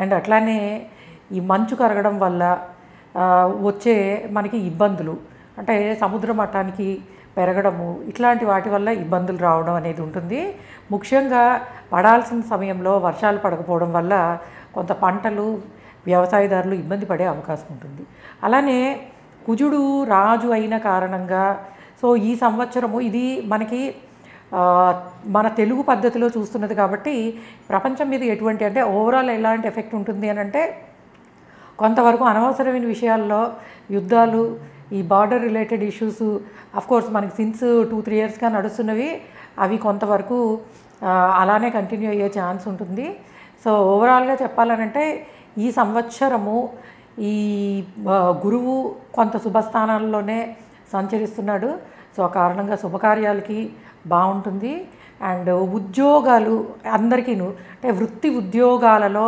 And అట్లానే ఈ మంచు కరగడం వల్ల వచ్చే మనకి ఇబ్బందులు, అంటే సముద్ర మట్టానికి పెరగడము, ఇట్లాంటి వాటి వల్ల ఇబ్బందులు రావడం అనేది ఉంటుంది. ముఖ్యంగా పడాల్సిన సమయంలో వర్షాలు పడకపోవడం వల్ల కొంత పంటలు, వ్యవసాయదారులు ఇబ్బంది పడే అవకాశం ఉంటుంది. అలానే కుజుడు రాజు అయిన కారణంగా సో ఈ సంవత్సరము ఇది మనకి మన తెలుగు పద్ధతిలో చూస్తున్నది కాబట్టి ప్రపంచం మీద ఎటువంటి అంటే ఓవరాల్ ఎలాంటి ఎఫెక్ట్ ఉంటుంది అని అంటే కొంతవరకు అనవసరమైన విషయాల్లో యుద్ధాలు, ఈ బార్డర్ రిలేటెడ్ ఇష్యూస్ కోర్స్ మనకి సిన్స్ 2-3 ఇయర్స్గా నడుస్తున్నవి, అవి కొంతవరకు అలానే కంటిన్యూ అయ్యే ఛాన్స్ ఉంటుంది. సో ఓవరాల్గా చెప్పాలనంటే ఈ సంవత్సరము ఈ గురువు కొంత శుభస్థానాల్లోనే సంచరిస్తున్నాడు. సో ఆ కారణంగా శుభకార్యాలకి బాగుంటుంది. అండ్ ఉద్యోగాలు అందరికీను అంటే వృత్తి ఉద్యోగాలలో